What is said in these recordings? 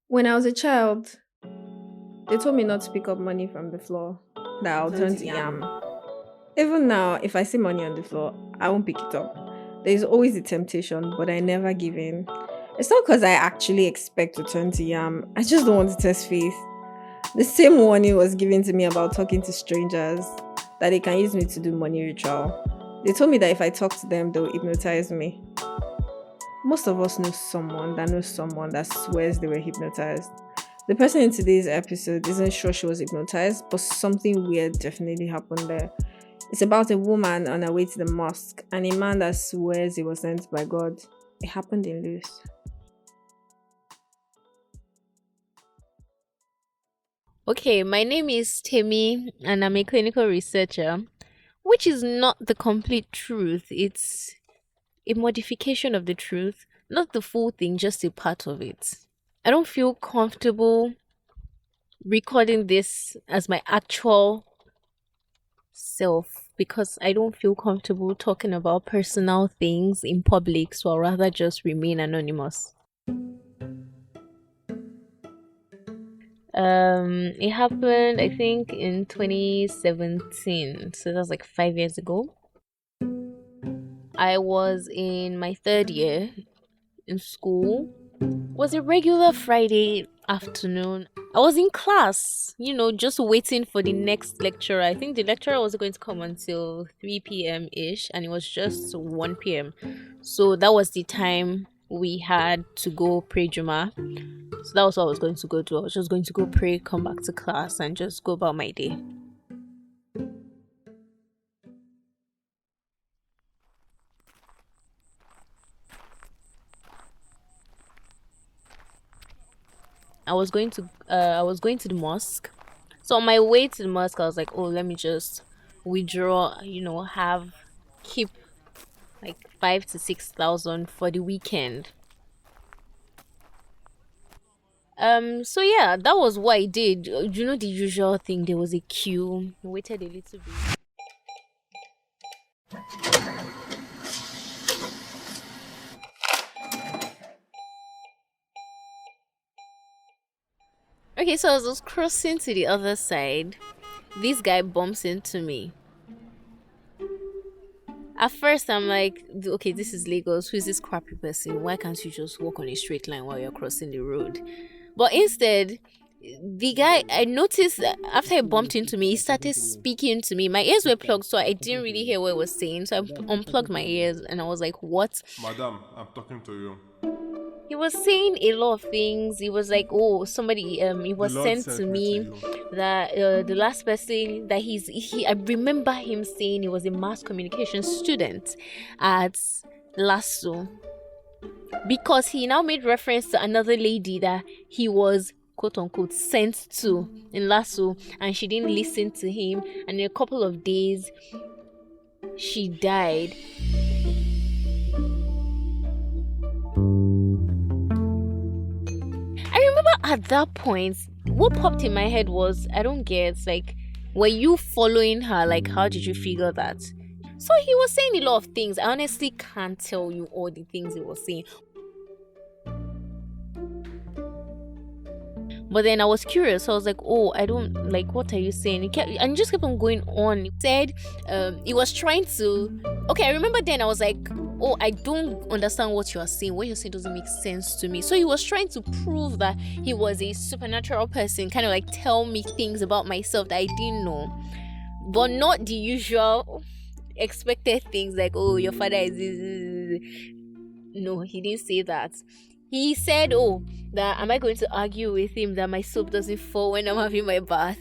When I was a child, they told me not to pick up money from the floor, that I'll turn to yam. Even now, if I see money on the floor, I won't pick it up. There's always a temptation, but I never give in. It's not because I actually expect to turn to yam, I just don't want to test faith. The same warning was given to me about talking to strangers, that they can use me to do money ritual. They told me that if I talk to them, they'll hypnotize me. Most of us know someone that swears they were hypnotized. The person in today's episode isn't sure she was hypnotized, but something weird definitely happened there. It's about a woman on her way to the mosque and a man that swears he was sent by God. It happened in Luz. Okay, my name is Temi and I'm a clinical researcher, which is not the complete truth. It's a modification of the truth, not the full thing, just a part of it. I don't feel comfortable recording this as my actual self because I don't feel comfortable talking about personal things in public, so I'll rather just remain anonymous. It happened I think in 2017, so that's like 5 years ago. I was in my third year in school. It was a regular Friday afternoon. I was in class, just waiting for the next lecturer. I think the lecturer was going to come until 3 p.m. ish, and it was just 1 p.m. So that was the time we had to go pray Juma. So that was what I was going to go do. I was just going to go pray, come back to class, and just go about my day. I was going to the mosque. So on my way to the mosque, I was like, oh, let me just withdraw, have keep like 5 to 6 thousand for the weekend. So yeah, that was what I did. The usual thing. There was a queue. I waited a little bit. Okay, so I was just crossing to the other side. This guy bumps into me. At first, I'm like, okay, this is Lagos. Who is this crappy person? Why can't you just walk on a straight line while you're crossing the road? But instead, the guy, I noticed that after he bumped into me, he started speaking to me. My ears were plugged, so I didn't really hear what he was saying. So I unplugged my ears and I was like, what? Madam, I'm talking to you. He was saying a lot of things. He was like, oh, somebody, he The was Lord sent to sent me to me you. that the last person that I remember him saying he was a mass communication student at LASU, because he now made reference to another lady that he was quote unquote sent to in LASU, and she didn't listen to him, and in a couple of days she died. I remember at that point, what popped in my head was, I don't get, like, were you following her? Like, how did you figure that? So he was saying a lot of things. I honestly can't tell you all the things he was saying. But then I was curious. So I was like, oh, I don't like, what are you saying? And he just kept on going on. He said he was trying to. Okay, I remember then I was like, oh, I don't understand what you are saying. What you're saying doesn't make sense to me. So he was trying to prove that he was a supernatural person, kind of like tell me things about myself that I didn't know. But not the usual expected things like, oh, your father is this. No, he didn't say that. He said, oh, that am I going to argue with him that my soap doesn't fall when I'm having my bath?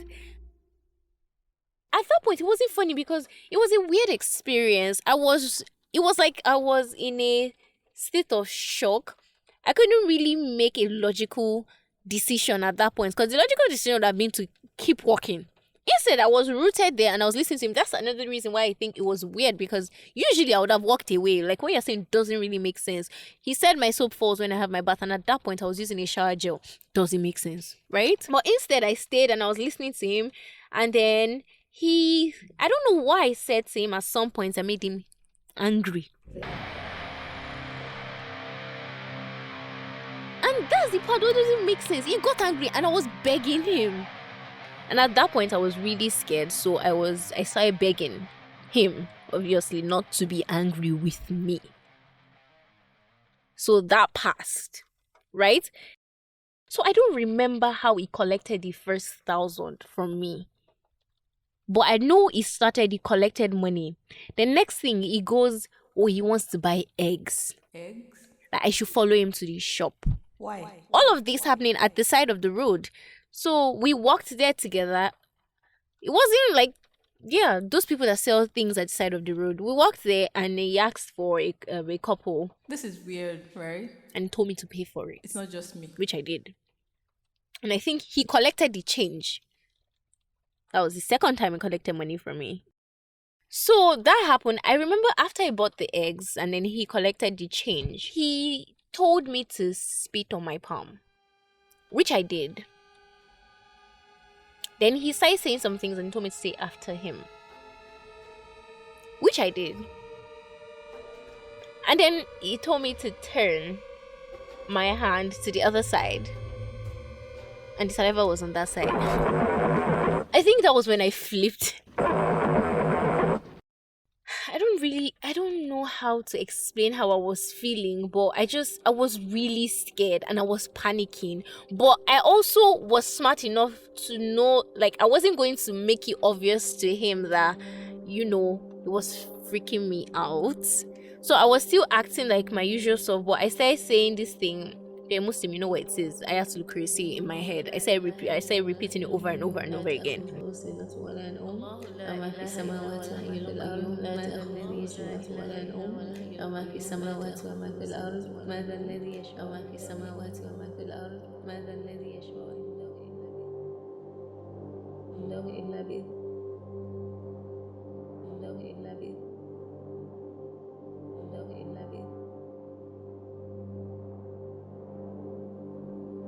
At that point, it wasn't funny because it was a weird experience. It was like I was in a state of shock. I couldn't really make a logical decision at that point because the logical decision would have been to keep walking. Instead, I was rooted there and I was listening to him. That's another reason why I think it was weird, because usually I would have walked away. Like, what you're saying doesn't really make sense. He said my soap falls when I have my bath, and at that point I was using a shower gel. Doesn't make sense, right? But instead, I stayed and I was listening to him, and then I don't know why I said to him at some point, I made him angry. And that's the part that doesn't make sense. He got angry and I was begging him. And at that point, I was really scared. So I started begging him, obviously, not to be angry with me. So that passed, right? So I don't remember how he collected the first 1,000 from me. But I know he collected money. The next thing, he goes, oh, he wants to buy eggs. Eggs? That I should follow him to the shop. Why? All of this happening at the side of the road. So we walked there together. It wasn't like, those people that sell things at the side of the road. We walked there and he asked for a couple. This is weird, right? And told me to pay for it. It's not just me. Which I did. And I think he collected the change. That was the second time he collected money from me. So that happened. I remember after I bought the eggs and then he collected the change, he told me to spit on my palm, which I did. Then he started saying some things and told me to say after him, which I did. And then he told me to turn my hand to the other side. And the saliva was on that side. I think that was when I flipped. I don't know how to explain how I was feeling, but I was really scared and I was panicking. But I also was smart enough to know, like, I wasn't going to make it obvious to him that, it was freaking me out. So I was still acting like my usual self, but I started saying this thing. Okay, Muslim, you know what it is. I have to look crazy in my head. I started repeating it over and over and over again.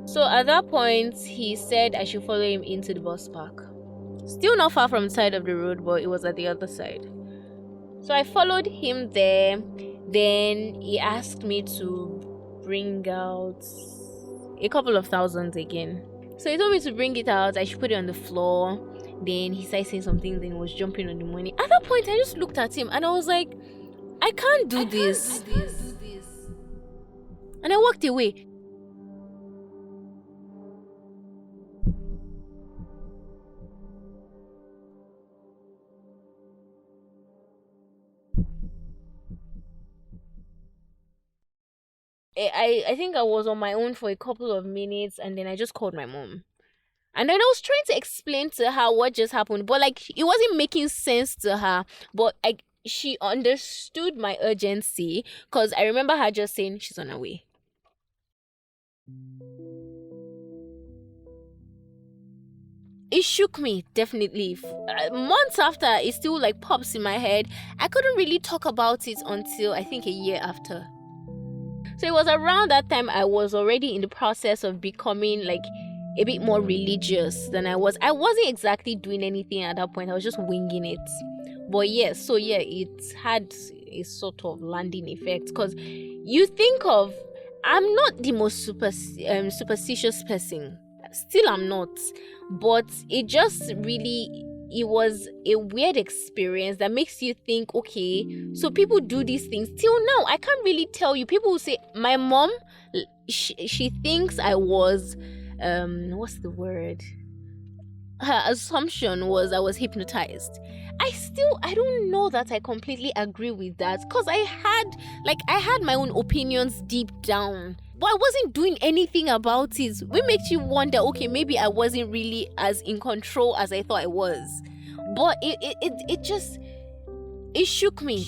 So at that point, he said I should follow him into the bus park. Still not far from the side of the road, but it was at the other side. So I followed him there. Then he asked me to bring out a couple of thousands again. So he told me to bring it out. I should put it on the floor. Then he started saying something. Then he was jumping on the money. At that point, I just looked at him and I was like, I can't do this. And I walked away. I think I was on my own for a couple of minutes and then I just called my mom. And then I was trying to explain to her what just happened, but like it wasn't making sense to her. But she understood my urgency because I remember her just saying she's on her way. It shook me, definitely. Months after, it still like pops in my head. I couldn't really talk about it until I think a year after. So it was around that time I was already in the process of becoming like a bit more religious than I was. I wasn't exactly doing anything at that point. I was just winging it. But it had a sort of landing effect because you think of, I'm not the most superstitious person. Still I'm not. But it just really, it was a weird experience that makes you think, okay, so people do these things. Till now, I can't really tell you. People will say, my mom, she thinks I was, what's the word? Her assumption was I was hypnotized. I don't know that I completely agree with that because I had my own opinions deep down. But I wasn't doing anything about it. It makes you wonder, okay, maybe I wasn't really as in control as I thought I was. But it shook me.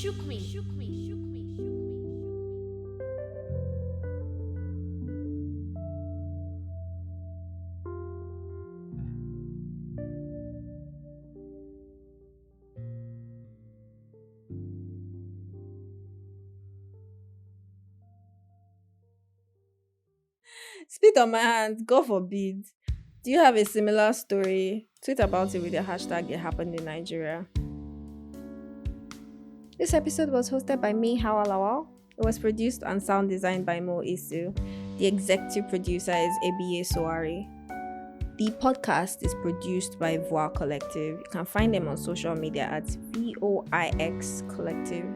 Spit on my hand, God forbid. Do you have a similar story? Tweet about it with the hashtag It Happened in Nigeria. This episode was hosted by me, Hauwa Lawal. It was produced and sound designed by Mo Isu. The executive producer is Ebiye Suowari. The podcast is produced by Voix Collective. You can find them on social media at VOIX Collective.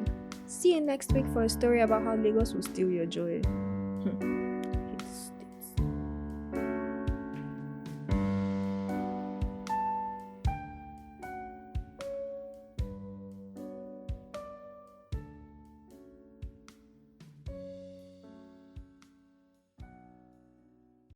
See you next week for a story about how Lagos will steal your joy.